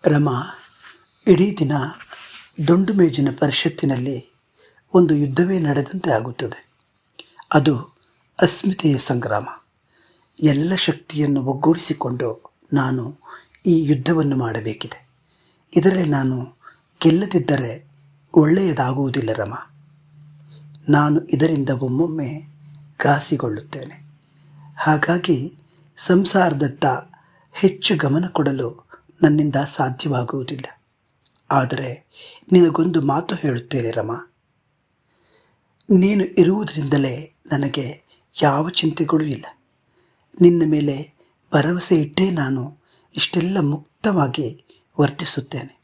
ರಮಾ, ಇಡೀ ದಿನ ದುಂಡು ಮೇಜಿನ ಪರಿಷತ್ತಿನಲ್ಲಿ ಒಂದು ಯುದ್ಧವೇ ನಡೆದಂತೆ ಆಗುತ್ತದೆ. ಅದು ಅಸ್ಮಿತೆಯ ಸಂಗ್ರಾಮ. ಎಲ್ಲ ಶಕ್ತಿಯನ್ನು ಒಗ್ಗೂಡಿಸಿಕೊಂಡು ನಾನು ಈ ಯುದ್ಧವನ್ನು ಮಾಡಬೇಕಿದೆ. ಇದರಲ್ಲಿ ನಾನು ಗೆಲ್ಲದಿದ್ದರೆ ಒಳ್ಳೆಯದಾಗುವುದಿಲ್ಲ ರಮ. ನಾನು ಇದರಿಂದ ಒಮ್ಮೊಮ್ಮೆ ಘಾಸಿಗೊಳ್ಳುತ್ತೇನೆ. ಹಾಗಾಗಿ ಸಂಸಾರದತ್ತ ಹೆಚ್ಚು ಗಮನ ಕೊಡಲು ನನ್ನಿಂದ ಸಾಧ್ಯವಾಗುವುದಿಲ್ಲ. ಆದರೆ ನಿನಗೊಂದು ಮಾತು ಹೇಳುತ್ತೇನೆ ರಮ. ನೀನು ಇರುವುದರಿಂದಲೇ ನನಗೆ ಯಾವ ಚಿಂತೆಗಳೂ ಇಲ್ಲ. ನಿನ್ನ ಮೇಲೆ ಭರವಸೆ ಇಟ್ಟೇ ನಾನು ಇಷ್ಟೆಲ್ಲ ಮುಕ್ತವಾಗಿ ವರ್ತಿಸುತ್ತೇನೆ.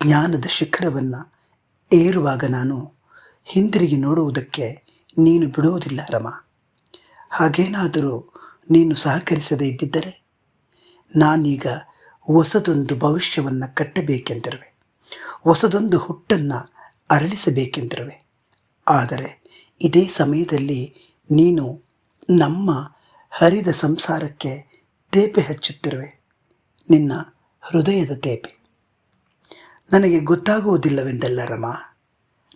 ಜ್ಞಾನದ ಶಿಖರವನ್ನು ಏರುವಾಗ ನಾನು ಹಿಂದಿರುಗಿ ನೋಡುವುದಕ್ಕೆ ನೀನು ಬಿಡುವುದಿಲ್ಲ ರಮ. ಹಾಗೇನಾದರೂ ನೀನು ಸಹಕರಿಸದೇ ಇದ್ದಿದ್ದರೆ ನಾನೀಗ ಹೊಸದೊಂದು ಭವಿಷ್ಯವನ್ನು ಕಟ್ಟಬೇಕೆಂದಿರುವೆ, ಹೊಸದೊಂದು ಹುಟ್ಟನ್ನು ಅರಳಿಸಬೇಕೆಂದಿರುವೆ. ಆದರೆ ಇದೇ ಸಮಯದಲ್ಲಿ ನೀನು ನಮ್ಮ ಹರಿದ ಸಂಸಾರಕ್ಕೆ ತೇಪೆ ಹಚ್ಚುತ್ತಿರುವೆ, ನಿನ್ನ ಹೃದಯದ ತೇಪೆ. ನನಗೆ ಗೊತ್ತಾಗುವುದಿಲ್ಲವೆಂದಲ್ಲ ರಮ,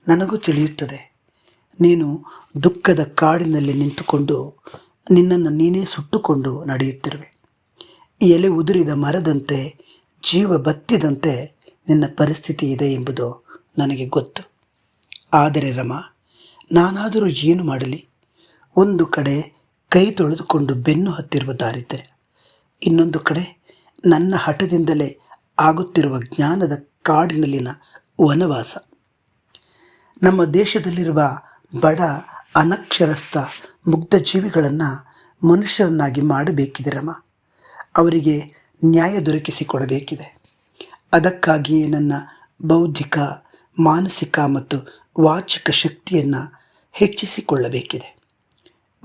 ನನಗೂ ತಿಳಿಯುತ್ತದೆ. ನೀನು ದುಃಖದ ಕಾಡಿನಲ್ಲಿ ನಿಂತುಕೊಂಡು ನಿನ್ನನ್ನು ನೀನೇ ಸುಟ್ಟುಕೊಂಡು ನಡೆಯುತ್ತಿರುವೆ. ಎಲೆ ಉದುರಿದ ಮರದಂತೆ, ಜೀವ ಬತ್ತಿದಂತೆ ನಿನ್ನ ಪರಿಸ್ಥಿತಿ ಇದೆ ಎಂಬುದು ನನಗೆ ಗೊತ್ತು. ಆದರೆ ರಮ, ನಾನಾದರೂ ಏನು ಮಾಡಲಿ? ಒಂದು ಕಡೆ ಕೈ ತೊಳೆದುಕೊಂಡು ಬೆನ್ನು ಹತ್ತಿರುವ ದಾರಿದ್ರ್ಯ, ಇನ್ನೊಂದು ಕಡೆ ನನ್ನ ಹಠದಿಂದಲೇ ಆಗುತ್ತಿರುವ ಜ್ಞಾನದ ಕಾಡಿನಲ್ಲಿನ ವನವಾಸ. ನಮ್ಮ ದೇಶದಲ್ಲಿರುವ ಬಡ ಅನಕ್ಷರಸ್ಥ ಮುಗ್ಧ ಜೀವಿಗಳನ್ನು ಮನುಷ್ಯರನ್ನಾಗಿ ಮಾಡಬೇಕಿದೆ ರಮ. ಅವರಿಗೆ ನ್ಯಾಯ ದೊರಕಿಸಿಕೊಡಬೇಕಿದೆ. ಅದಕ್ಕಾಗಿಯೇ ನನ್ನ ಬೌದ್ಧಿಕ, ಮಾನಸಿಕ ಮತ್ತು ವಾಚಿಕ ಶಕ್ತಿಯನ್ನು ಹೆಚ್ಚಿಸಿಕೊಳ್ಳಬೇಕಿದೆ.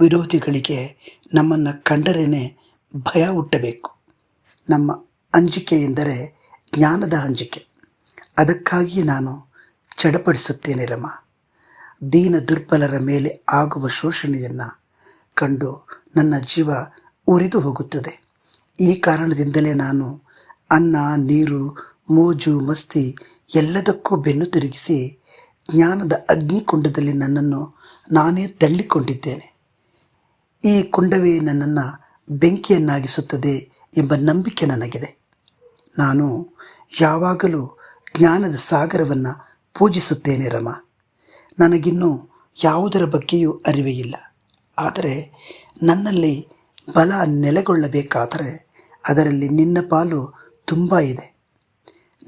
ವಿರೋಧಿಗಳಿಗೆ ನಮ್ಮನ್ನು ಕಂಡರೇನೆ ಭಯ ಹುಟ್ಟಬೇಕು. ನಮ್ಮ ಅಂಜಿಕೆ ಎಂದರೆ ಜ್ಞಾನದ ಅಂಜಿಕೆ. ಅದಕ್ಕಾಗಿಯೇ ನಾನು ಚಡಪಡಿಸುತ್ತೇನೆ ರಮ. ದೀನ ದುರ್ಬಲರ ಮೇಲೆ ಆಗುವ ಶೋಷಣೆಯನ್ನು ಕಂಡು ನನ್ನ ಜೀವ ಉರಿದು ಹೋಗುತ್ತದೆ. ಈ ಕಾರಣದಿಂದಲೇ ನಾನು ಅನ್ನ, ನೀರು, ಮೋಜು, ಮಸ್ತಿ ಎಲ್ಲದಕ್ಕೂ ಬೆನ್ನು ತಿರುಗಿಸಿ ಜ್ಞಾನದ ಅಗ್ನಿಕುಂಡದಲ್ಲಿ ನನ್ನನ್ನು ನಾನೇ ತಳ್ಳಿಕೊಂಡಿದ್ದೇನೆ. ಈ ಕುಂಡವೇ ನನ್ನನ್ನು ಬೆಂಕಿಯನ್ನಾಗಿಸುತ್ತದೆ ಎಂಬ ನಂಬಿಕೆ ನನಗಿದೆ. ನಾನು ಯಾವಾಗಲೂ ಜ್ಞಾನದ ಸಾಗರವನ್ನು ಪೂಜಿಸುತ್ತೇನೆ ರಮ. ನನಗಿನ್ನೂ ಯಾವುದರ ಬಗ್ಗೆಯೂ ಅರಿವೇ ಇಲ್ಲ. ಆದರೆ ನನ್ನಲ್ಲಿ ಬಲ ನೆಲೆಗೊಳ್ಳಬೇಕಾದರೆ ಅದರಲ್ಲಿ ನಿನ್ನ ಪಾಲು ತುಂಬ ಇದೆ.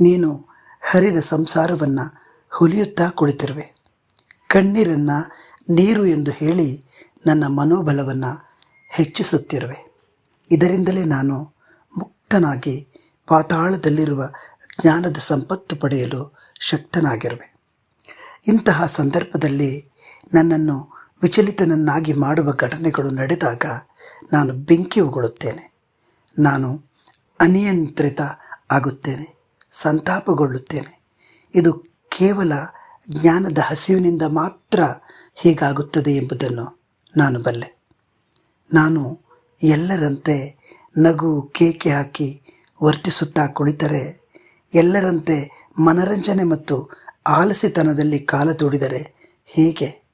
ನೀನು ಹರಿದ ಸಂಸಾರವನ್ನು ಹೊಲಿಯುತ್ತಾ ಕುಳಿತಿರುವೆ. ಕಣ್ಣೀರನ್ನು ನೀರು ಎಂದು ಹೇಳಿ ನನ್ನ ಮನೋಬಲವನ್ನು ಹೆಚ್ಚಿಸುತ್ತಿರುವೆ. ಇದರಿಂದಲೇ ನಾನು ಮುಕ್ತನಾಗಿ ಪಾತಾಳದಲ್ಲಿರುವ ಜ್ಞಾನದ ಸಂಪತ್ತು ಪಡೆಯಲು ಶಕ್ತನಾಗಿರುವೆ. ಇಂತಹ ಸಂದರ್ಭದಲ್ಲಿ ನನ್ನನ್ನು ವಿಚಲಿತನನ್ನಾಗಿ ಮಾಡುವ ಘಟನೆಗಳು ನಡೆದಾಗ ನಾನು ಬೆಂಕಿ ಉಗುಳುತ್ತೇನೆ. ನಾನು ಅನಿಯಂತ್ರಿತ ಆಗುತ್ತೇನೆ, ಸಂತಾಪಗೊಳ್ಳುತ್ತೇನೆ. ಇದು ಕೇವಲ ಜ್ಞಾನದ ಹಸಿವಿನಿಂದ ಮಾತ್ರ ಹೀಗಾಗುತ್ತದೆ ಎಂಬುದನ್ನು ನಾನು ಬಲ್ಲೆ. ನಾನು ಎಲ್ಲರಂತೆ ನಗು ಕೇಕೆ ಹಾಕಿ ವರ್ತಿಸುತ್ತಾ ಕುಳಿತರೆ, ಎಲ್ಲರಂತೆ ಮನರಂಜನೆ ಮತ್ತು ಆಲಸಿತನದಲ್ಲಿ ಕಾಲ ತೋಡಿದರೆ ಹೀಗೆ.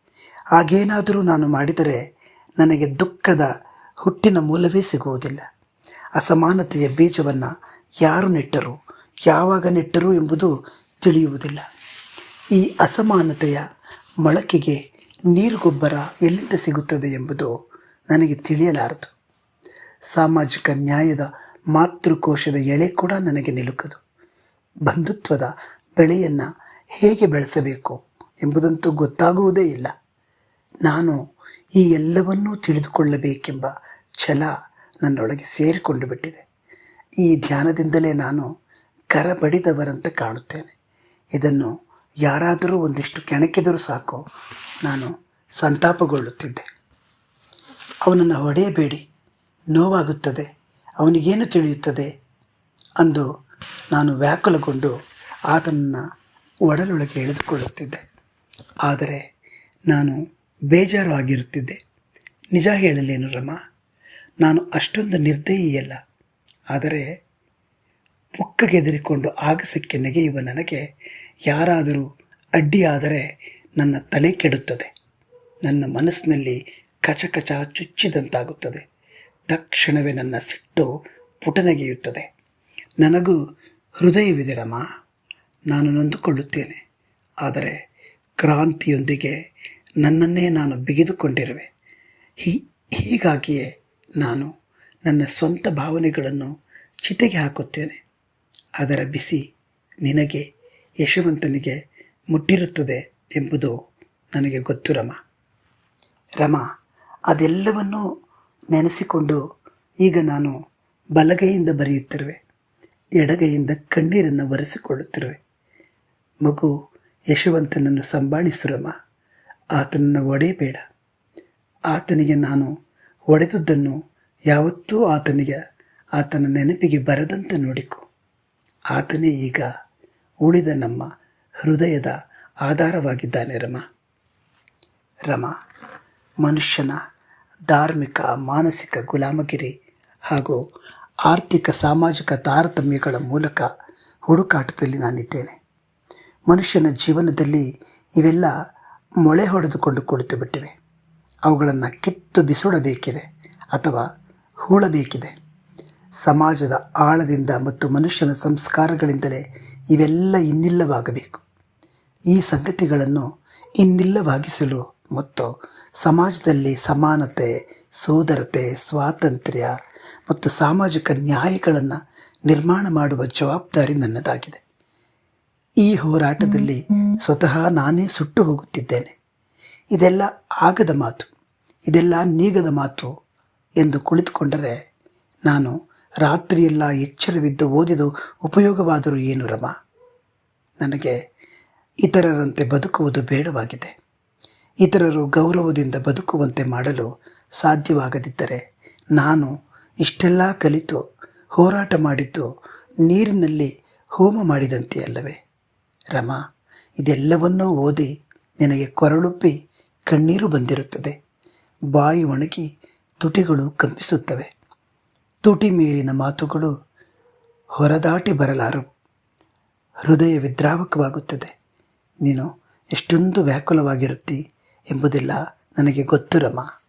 ಹಾಗೇನಾದರೂ ನಾನು ಮಾಡಿದರೆ ನನಗೆ ದುಃಖದ ಹುಟ್ಟಿನ ಮೂಲವೇ ಸಿಗುವುದಿಲ್ಲ. ಅಸಮಾನತೆಯ ಬೀಜವನ್ನು ಯಾರು ನೆಟ್ಟರು, ಯಾವಾಗ ನೆಟ್ಟರು ಎಂಬುದು ತಿಳಿಯುವುದಿಲ್ಲ. ಈ ಅಸಮಾನತೆಯ ಮೊಳಕೆಗೆ ನೀರು ಗೊಬ್ಬರ ಎಲ್ಲಿಂದ ಸಿಗುತ್ತದೆ ಎಂಬುದು ನನಗೆ ತಿಳಿಯಲಾರದು. ಸಾಮಾಜಿಕ ನ್ಯಾಯದ ಮಾತೃಕೋಶದ ಎಳೆ ಕೂಡ ನನಗೆ ನಿಲುಕದು. ಬಂಧುತ್ವದ ಬೆಳೆಯನ್ನು ಹೇಗೆ ಬೆಳೆಸಬೇಕು ಎಂಬುದಂತೂ ಗೊತ್ತಾಗುವುದೇ ಇಲ್ಲ. ನಾನು ಈ ಎಲ್ಲವನ್ನೂ ತಿಳಿದುಕೊಳ್ಳಬೇಕೆಂಬ ಛಲ ನನ್ನೊಳಗೆ ಸೇರಿಕೊಂಡು ಬಿಟ್ಟಿದೆ. ಈ ಧ್ಯಾನದಿಂದಲೇ ನಾನು ಕರಬಡಿದವರಂತೆ ಕಾಣುತ್ತೇನೆ. ಇದನ್ನು ಯಾರಾದರೂ ಒಂದಿಷ್ಟು ಕೆಣಕಿದರೂ ಸಾಕು, ನಾನು ಸಂತಾಪಗೊಳ್ಳುತ್ತಿದ್ದೆ. ಅವನನ್ನು ಹೊಡೆಯಬೇಡಿ, ನೋವಾಗುತ್ತದೆ, ಅವನಿಗೇನು ತಿಳಿಯುತ್ತದೆ ಅಂದು ನಾನು ವ್ಯಾಕುಲಗೊಂಡು ಆತನನ್ನು ಒಡಲೊಳಗೆ ಎಳೆದುಕೊಳ್ಳುತ್ತಿದ್ದೆ. ಆದರೆ ನಾನು ಬೇಜಾರು ಆಗಿರುತ್ತಿದ್ದೆ. ನಿಜ ಹೇಳಲೇನು ರಮ, ನಾನು ಅಷ್ಟೊಂದು ನಿರ್ದಯಿಯಲ್ಲ. ಆದರೆ ಪುಕ್ಕಗೆದರಿಕೊಂಡು ಆಗಸಕ್ಕೆ ನೆಗೆಯುವ ನನಗೆ ಯಾರಾದರೂ ಅಡ್ಡಿಯಾದರೆ ನನ್ನ ತಲೆ ಕೆಡುತ್ತದೆ. ನನ್ನ ಮನಸ್ಸಿನಲ್ಲಿ ಕಚಕಚ ಚುಚ್ಚಿದಂತಾಗುತ್ತದೆ. ತಕ್ಷಣವೇ ನನ್ನ ಸಿಟ್ಟು ಪುಟನೆಗೆಯುತ್ತದೆ. ನನಗೂ ಹೃದಯವಿದೆ ರಮ, ನಾನು ನೊಂದುಕೊಳ್ಳುತ್ತೇನೆ. ಆದರೆ ಕ್ರಾಂತಿಯೊಂದಿಗೆ ನನ್ನನ್ನೇ ನಾನು ಬಿಗಿದುಕೊಂಡಿರುವೆ. ಹೀಗಾಗಿಯೇ ನಾನು ನನ್ನ ಸ್ವಂತ ಭಾವನೆಗಳನ್ನು ಚಿತೆಗೆ ಹಾಕುತ್ತೇನೆ. ಅದರ ಬಿಸಿ ನಿನಗೆ, ಯಶವಂತನಿಗೆ ಮುಟ್ಟಿರುತ್ತದೆ ಎಂಬುದು ನನಗೆ ಗೊತ್ತು ರಮ. ಅದೆಲ್ಲವನ್ನೂ ನೆನೆಸಿಕೊಂಡು ಈಗ ನಾನು ಬಲಗೈಯಿಂದ ಬರೆಯುತ್ತಿರುವೆ, ಎಡಗೈಯಿಂದ ಕಣ್ಣೀರನ್ನು ಒರೆಸಿಕೊಳ್ಳುತ್ತಿರುವೆ. ಮಗು ಯಶವಂತನನ್ನು ಸಂಭಾಳಿಸು ರಮ. ಆತನನ್ನು ಒಡೆಯಬೇಡ. ಆತನಿಗೆ ನಾನು ಒಡೆದುದನ್ನು ಯಾವತ್ತೂ ಆತನ ನೆನಪಿಗೆ ಬರದಂತೆ ನೋಡಿಕೊ. ಆತನೇ ಈಗ ಉಳಿದ ನಮ್ಮ ಹೃದಯದ ಆಧಾರವಾಗಿದ್ದಾನೆ ರಮ. ಮನುಷ್ಯನ ಧಾರ್ಮಿಕ, ಮಾನಸಿಕ ಗುಲಾಮಗಿರಿ ಹಾಗೂ ಆರ್ಥಿಕ ಸಾಮಾಜಿಕ ತಾರತಮ್ಯಗಳ ಮೂಲಕ ಹುಡುಕಾಟದಲ್ಲಿ ನಾನಿದ್ದೇನೆ. ಮನುಷ್ಯನ ಜೀವನದಲ್ಲಿ ಇವೆಲ್ಲ ಮೊಳೆ ಹೊಡೆದುಕೊಂಡು ಕುಳಿತು ಬಿಟ್ಟಿವೆ. ಅವುಗಳನ್ನು ಕಿತ್ತು ಬಿಸುಡಬೇಕಿದೆ ಅಥವಾ ಹೂಳಬೇಕಿದೆ. ಸಮಾಜದ ಆಳದಿಂದ ಮತ್ತು ಮನುಷ್ಯನ ಸಂಸ್ಕಾರಗಳಿಂದಲೇ ಇವೆಲ್ಲ ಇನ್ನಿಲ್ಲವಾಗಬೇಕು. ಈ ಸಂಗತಿಗಳನ್ನು ಇನ್ನಿಲ್ಲವಾಗಿಸಲು ಮತ್ತು ಸಮಾಜದಲ್ಲಿ ಸಮಾನತೆ, ಸೋದರತೆ, ಸ್ವಾತಂತ್ರ್ಯ ಮತ್ತು ಸಾಮಾಜಿಕ ನ್ಯಾಯಗಳನ್ನು ನಿರ್ಮಾಣ ಮಾಡುವ ಜವಾಬ್ದಾರಿ ನನ್ನದಾಗಿದೆ. ಈ ಹೋರಾಟದಲ್ಲಿ ಸ್ವತಃ ನಾನೇ ಸುಟ್ಟು ಹೋಗುತ್ತಿದ್ದೇನೆ. ಇದೆಲ್ಲ ಆಗದ ಮಾತು, ಇದೆಲ್ಲ ನೀಗದ ಮಾತು ಎಂದು ಕುಳಿತುಕೊಂಡರೆ ನಾನು ರಾತ್ರಿಯೆಲ್ಲ ಎಚ್ಚರವಿದ್ದು ಓದಿದು ಉಪಯೋಗವಾದರೂ ಏನು ರಮ? ನನಗೆ ಇತರರಂತೆ ಬದುಕುವುದು ಬೇಡವಾಗಿದೆ. ಇತರರು ಗೌರವದಿಂದ ಬದುಕುವಂತೆ ಮಾಡಲು ಸಾಧ್ಯವಾಗದಿದ್ದರೆ ನಾನು ಇಷ್ಟೆಲ್ಲ ಕಲಿತು ಹೋರಾಟ ಮಾಡಿದ್ದು ನೀರಿನಲ್ಲಿ ಹೋಮ ಮಾಡಿದಂತೆ ಅಲ್ಲವೇ ರಮ? ಇದೆಲ್ಲವನ್ನೂ ಓದಿ ನಿನಗೆ ಕೊರಳುಪ್ಪಿ ಕಣ್ಣೀರು ಬಂದಿರುತ್ತದೆ. ಬಾಯಿ ಒಣಗಿ ತುಟಿಗಳು ಕಂಪಿಸುತ್ತವೆ. ತುಟಿ ಮೇಲಿನ ಮಾತುಗಳು ಹೊರದಾಟಿ ಬರಲಾರವು. ಹೃದಯ ವಿದ್ರಾವಕವಾಗುತ್ತದೆ. ನೀನು ಎಷ್ಟೊಂದು ವ್ಯಾಕುಲವಾಗಿರುತ್ತಿ ಎಂಬುದೆಲ್ಲ ನನಗೆ ಗೊತ್ತು ರಮ.